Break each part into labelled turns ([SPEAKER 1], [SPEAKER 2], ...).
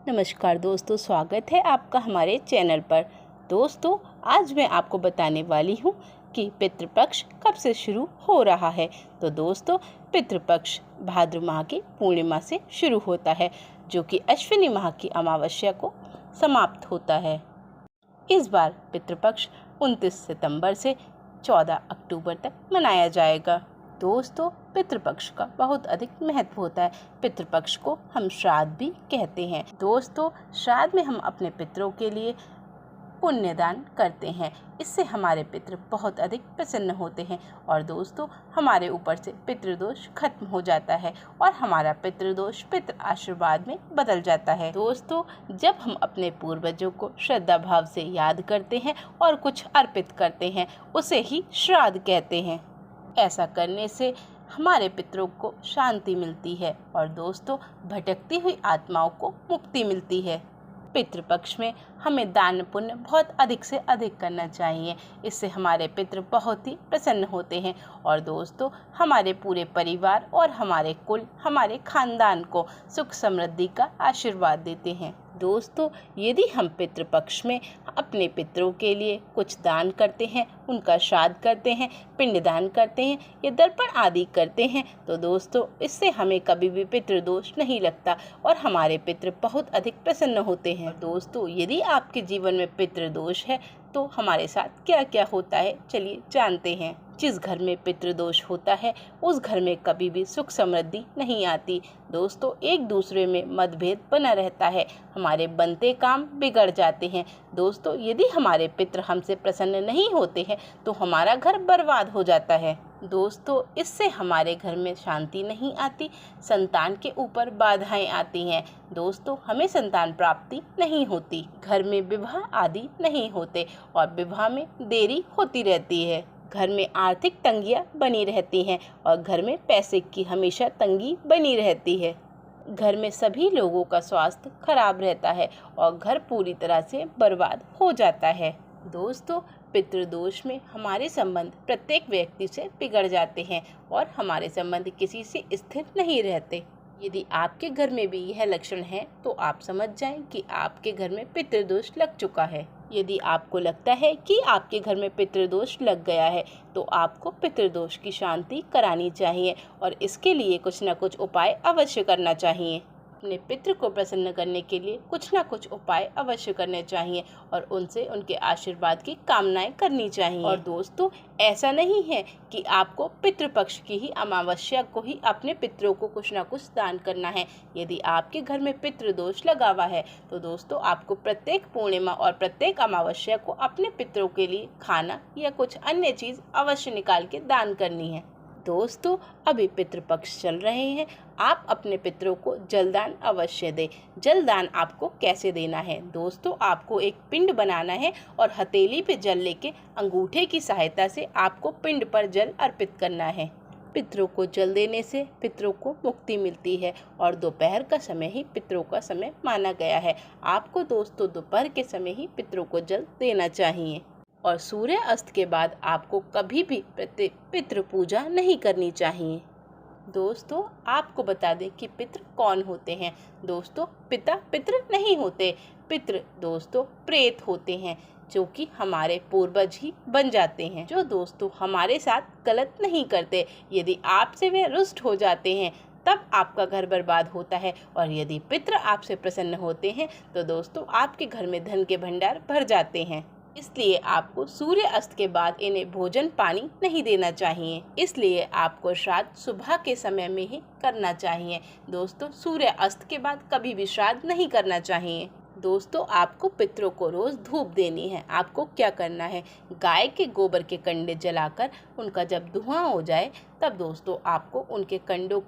[SPEAKER 1] नमस्कार दोस्तों, स्वागत है आपका हमारे चैनल पर। दोस्तों, आज मैं आपको बताने वाली हूँ कि पितृपक्ष कब से शुरू हो रहा है। तो दोस्तों, पितृपक्ष भाद्र माह की पूर्णिमा से शुरू होता है, जो कि अश्विनी माह की अमावस्या को समाप्त होता है। इस बार पितृपक्ष 29 सितंबर से 14 अक्टूबर तक मनाया जाएगा। दोस्तों, पितृपक्ष का बहुत अधिक महत्व होता है। पितृपक्ष को हम श्राद्ध भी कहते हैं। दोस्तों, श्राद्ध में हम अपने पितरों के लिए पुण्यदान करते हैं। इससे हमारे पितृ बहुत अधिक प्रसन्न होते हैं और दोस्तों, हमारे ऊपर से पितृदोष खत्म हो जाता है और हमारा पितृदोष पितृ आशीर्वाद में बदल जाता है। दोस्तों, जब हम अपने पूर्वजों को श्रद्धा भाव से याद करते हैं और कुछ अर्पित करते हैं, उसे ही श्राद्ध कहते हैं। ऐसा करने से हमारे पितरों को शांति मिलती है और दोस्तों, भटकती हुई आत्माओं को मुक्ति मिलती है। पितृपक्ष में हमें दान पुण्य बहुत अधिक से अधिक करना चाहिए। इससे हमारे पितृ बहुत ही प्रसन्न होते हैं और दोस्तों, हमारे पूरे परिवार और हमारे कुल, हमारे खानदान को सुख समृद्धि का आशीर्वाद देते हैं। दोस्तों, यदि हम पितृपक्ष में अपने पितरों के लिए कुछ दान करते हैं, उनका श्राद्ध करते हैं, पिंडदान करते हैं या दर्पण आदि करते हैं, तो दोस्तों, इससे हमें कभी भी पितृदोष नहीं लगता और हमारे पितृ बहुत अधिक प्रसन्न होते हैं। दोस्तों, यदि आपके जीवन में पितृदोष है तो हमारे साथ क्या क्या होता है, चलिए जानते हैं। जिस घर में पितृदोष होता है, उस घर में कभी भी सुख समृद्धि नहीं आती। दोस्तों, एक दूसरे में मतभेद बना रहता है, हमारे बनते काम बिगड़ जाते हैं। दोस्तों, यदि हमारे पितृ हमसे प्रसन्न नहीं होते हैं तो हमारा घर बर्बाद हो जाता है। दोस्तों, इससे हमारे घर में शांति नहीं आती, संतान के ऊपर बाधाएं आती हैं। दोस्तों, हमें संतान प्राप्ति नहीं होती, घर में विवाह आदि नहीं होते और विवाह में देरी होती रहती है। घर में आर्थिक तंगियां बनी रहती हैं और घर में पैसे की हमेशा तंगी बनी रहती है। घर में सभी लोगों का स्वास्थ्य खराब रहता है और घर पूरी तरह से बर्बाद हो जाता है। दोस्तों, पितृदोष में हमारे संबंध प्रत्येक व्यक्ति से बिगड़ जाते हैं और हमारे संबंध किसी से स्थिर नहीं रहते। यदि आपके घर में भी यह लक्षण है तो आप समझ जाएं कि आपके घर में पितृदोष लग चुका है। यदि आपको लगता है कि आपके घर में पितृदोष लग गया है तो आपको पितृदोष की शांति करानी चाहिए और इसके लिए कुछ न कुछ उपाय अवश्य करना चाहिए। अपने पितृ को प्रसन्न करने के लिए कुछ ना कुछ उपाय अवश्य करने चाहिए और उनसे उनके आशीर्वाद की कामनाएं करनी चाहिए। और दोस्तों, ऐसा नहीं है कि आपको पितृपक्ष की ही अमावस्या को ही अपने पितरों को कुछ ना कुछ दान करना है। यदि आपके घर में पितृदोष लगा हुआ है तो दोस्तों, आपको प्रत्येक पूर्णिमा और प्रत्येक अमावस्या को अपने पितरों के लिए खाना या कुछ अन्य चीज अवश्य निकाल के दान करनी है। दोस्तों, अभी पितृपक्ष चल रहे हैं, आप अपने पितरों को जलदान अवश्य दें। जलदान आपको कैसे देना है? दोस्तों, आपको एक पिंड बनाना है और हथेली पे जल लेके अंगूठे की सहायता से आपको पिंड पर जल अर्पित करना है। पितरों को जल देने से पितरों को मुक्ति मिलती है और दोपहर का समय ही पितरों का समय माना गया है। आपको दोस्तों दोपहर के समय ही पितरों को जल देना चाहिए और सूर्य अस्त के बाद आपको कभी भी पितृ पूजा नहीं करनी चाहिए। दोस्तों, आपको बता दें कि पितृ कौन होते हैं। दोस्तों, पिता पितृ नहीं होते, पितृ दोस्तों प्रेत होते हैं, जो कि हमारे पूर्वज ही बन जाते हैं, जो दोस्तों हमारे साथ गलत नहीं करते। यदि आपसे वे रुष्ट हो जाते हैं तब आपका घर बर्बाद होता है और यदि पितृ आपसे प्रसन्न होते हैं तो दोस्तों आपके घर में धन के भंडार भर जाते हैं। इसलिए आपको सूर्य अस्त के बाद इन्हें भोजन पानी नहीं देना चाहिए। इसलिए आपको श्राद्ध सुबह के समय में ही करना चाहिए। दोस्तों, सूर्य अस्त के बाद कभी भी श्राद्ध नहीं करना चाहिए। दोस्तों, आपको पितरों को रोज धूप देनी है। आपको क्या करना है, गाय के गोबर के कंडे जलाकर उनका जब धुआं हो जाए तब दोस्तों आपको उनके कंडों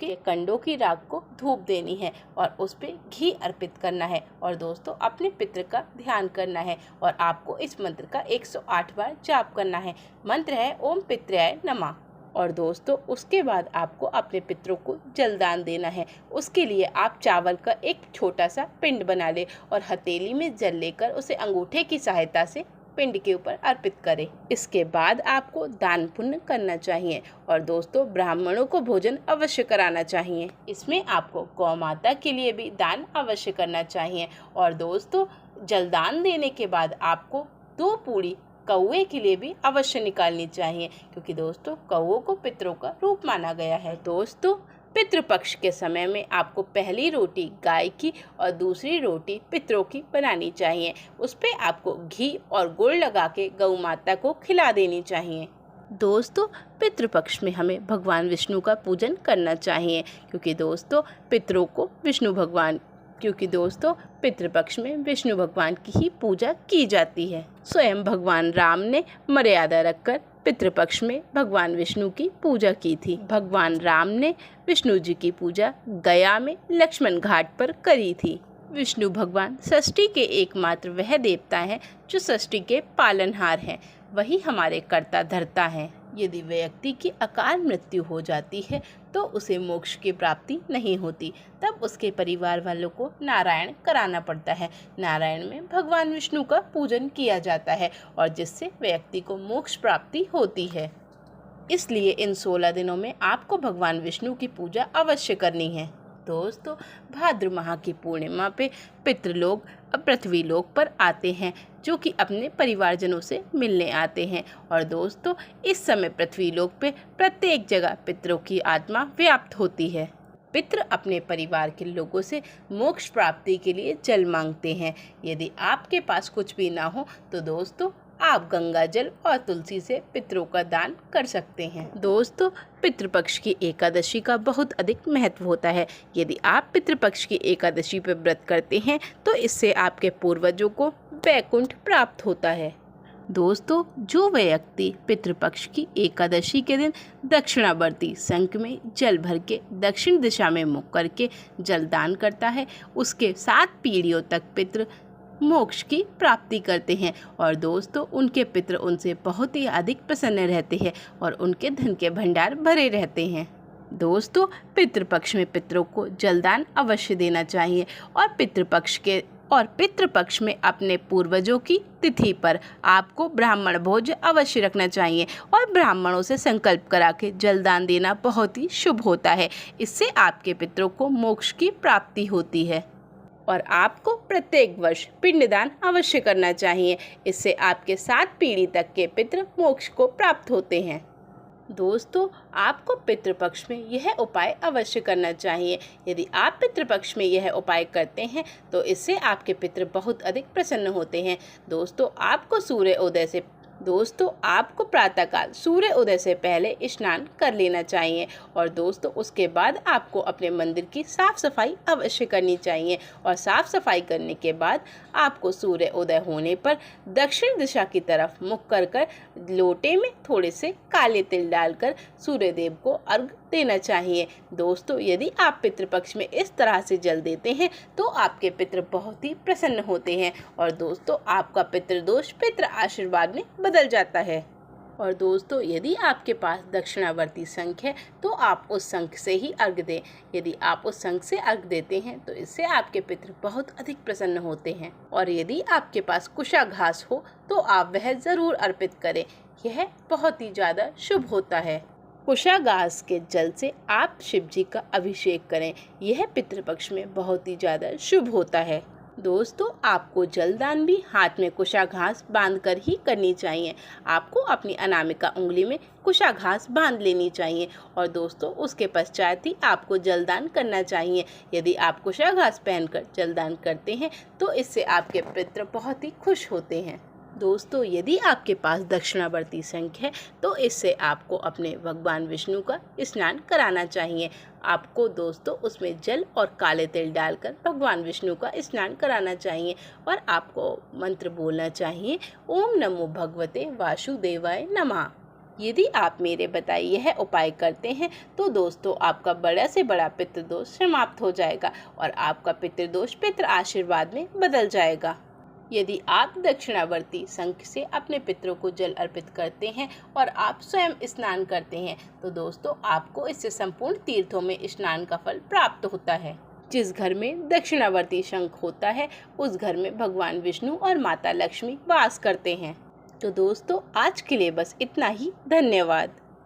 [SPEAKER 1] की राख को धूप देनी है और उस पे घी अर्पित करना है और दोस्तों अपने पितृ का ध्यान करना है और आपको इस मंत्र का 108 बार जाप करना है। मंत्र है ओम पितृयाय नमः। और दोस्तों, उसके बाद आपको अपने पितरों को जलदान देना है। उसके लिए आप चावल का एक छोटा सा पिंड बना ले और हथेली में जल लेकर उसे अंगूठे की सहायता से पिंड के ऊपर अर्पित करें। इसके बाद आपको दान पुण्य करना चाहिए और दोस्तों ब्राह्मणों को भोजन अवश्य कराना चाहिए। इसमें आपको गौ माता के लिए भी दान अवश्य करना चाहिए और दोस्तों जलदान देने के बाद आपको 2 पूड़ी कौवे के लिए भी अवश्य निकालनी चाहिए, क्योंकि दोस्तों कौवों को पितरों का रूप माना गया है। दोस्तों पितृपक्ष के समय में आपको पहली रोटी गाय की और दूसरी रोटी पितरों की बनानी चाहिए। उस पर आपको घी और गुड़ लगा के गौ माता को खिला देनी चाहिए। दोस्तों पितृपक्ष में हमें भगवान विष्णु का पूजन करना चाहिए, क्योंकि दोस्तों पितृपक्ष में विष्णु भगवान की ही पूजा की जाती है। स्वयं भगवान राम ने मर्यादा रखकर पितृपक्ष में भगवान विष्णु की पूजा की थी। भगवान राम ने विष्णु जी की पूजा गया में लक्ष्मण घाट पर करी थी। विष्णु भगवान सृष्टि के एकमात्र वह देवता हैं जो सृष्टि के पालनहार हैं, वही हमारे कर्ता धर्ता हैं। यदि व्यक्ति की अकाल मृत्यु हो जाती है तो उसे मोक्ष की प्राप्ति नहीं होती, तब उसके परिवार वालों को नारायण कराना पड़ता है। नारायण में भगवान विष्णु का पूजन किया जाता है और जिससे व्यक्ति को मोक्ष प्राप्ति होती है। इसलिए इन 16 दिनों में आपको भगवान विष्णु की पूजा अवश्य करनी है। दोस्तों भाद्र माह की पूर्णिमा पे पितृलोक अब पृथ्वी लोक पर आते हैं, जो कि अपने परिवारजनों से मिलने आते हैं और दोस्तों इस समय पृथ्वी लोक पे प्रत्येक जगह पितरों की आत्मा व्याप्त होती है। पितृ अपने परिवार के लोगों से मोक्ष प्राप्ति के लिए जल मांगते हैं। यदि आपके पास कुछ भी ना हो तो दोस्तों आप गंगा जल और तुलसी से पितरों का दान कर सकते हैं। दोस्तों पितृपक्ष की एकादशी का बहुत अधिक महत्व होता है। यदि आप पितृपक्ष की एकादशी पर व्रत करते हैं तो इससे आपके पूर्वजों को वैकुंठ प्राप्त होता है। दोस्तों जो व्यक्ति पितृपक्ष की एकादशी के दिन दक्षिणावर्ती शंख में जल भर के दक्षिण दिशा में मुख करके जलदान करता है, उसके 7 पीढ़ियों तक पितृ मोक्ष की प्राप्ति करते हैं और दोस्तों उनके पितृ उनसे बहुत ही अधिक प्रसन्न रहते हैं और उनके धन के भंडार भरे रहते हैं। दोस्तों पितृपक्ष में पितरों को जलदान अवश्य देना चाहिए और पितृपक्ष में अपने पूर्वजों की तिथि पर आपको ब्राह्मण भोज अवश्य रखना चाहिए और ब्राह्मणों से संकल्प करा के जलदान देना बहुत ही शुभ होता है। इससे आपके पितरों को मोक्ष की प्राप्ति होती है और आपको प्रत्येक वर्ष पिंडदान अवश्य करना चाहिए। इससे आपके 7 पीढ़ी तक के पितृ मोक्ष को प्राप्त होते हैं। दोस्तों आपको पितृपक्ष में यह उपाय अवश्य करना चाहिए। यदि आप पितृपक्ष में यह उपाय करते हैं तो इससे आपके पितृ बहुत अधिक प्रसन्न होते हैं। दोस्तों आपको प्रातःकाल सूर्य उदय से पहले स्नान कर लेना चाहिए और दोस्तों उसके बाद आपको अपने मंदिर की साफ सफाई अवश्य करनी चाहिए और साफ सफाई करने के बाद आपको सूर्य उदय होने पर दक्षिण दिशा की तरफ मुख कर लोटे में थोड़े से काले तिल डालकर सूर्य देव को अर्घ देना चाहिए। दोस्तों यदि आप पितृपक्ष में इस तरह से जल देते हैं तो आपके पितृ बहुत ही प्रसन्न होते हैं और दोस्तों आपका पितृदोष पितृ आशीर्वाद में बदल जाता है। और दोस्तों यदि आपके पास दक्षिणावर्ती शंख है तो आप उस शंख से ही अर्घ दें। यदि आप उस शंख से अर्घ देते हैं तो इससे आपके पितृ बहुत अधिक प्रसन्न होते हैं। और यदि आपके पास कुशा घास हो तो आप वह ज़रूर अर्पित करें, यह बहुत ही ज़्यादा शुभ होता है। कुशा घास के जल से आप शिव जी का अभिषेक करें, यह पितृपक्ष में बहुत ही ज़्यादा शुभ होता है। दोस्तों आपको जलदान भी हाथ में कुशा घास बांध कर ही करनी चाहिए। आपको अपनी अनामिका उंगली में कुशा घास बांध लेनी चाहिए और दोस्तों उसके पश्चात ही आपको जलदान करना चाहिए। यदि आप कुशा घास पहनकर जलदान करते हैं तो इससे आपके पितृ बहुत ही खुश होते हैं। दोस्तों यदि आपके पास दक्षिणावर्ती शंख है तो इससे आपको अपने भगवान विष्णु का स्नान कराना चाहिए। आपको दोस्तों उसमें जल और काले तिल डालकर भगवान विष्णु का स्नान कराना चाहिए और आपको मंत्र बोलना चाहिए, ओम नमो भगवते वासुदेवाय नमः। यदि आप मेरे बताए यह उपाय करते हैं तो दोस्तों आपका बड़ा से बड़ा पितृदोष समाप्त हो जाएगा और आपका पितृदोष पितृ आशीर्वाद में बदल जाएगा। यदि आप दक्षिणावर्ती शंख से अपने पितरों को जल अर्पित करते हैं और आप स्वयं स्नान करते हैं तो दोस्तों आपको इससे संपूर्ण तीर्थों में स्नान का फल प्राप्त होता है। जिस घर में दक्षिणावर्ती शंख होता है उस घर में भगवान विष्णु और माता लक्ष्मी वास करते हैं। तो दोस्तों आज के लिए बस इतना ही। धन्यवाद।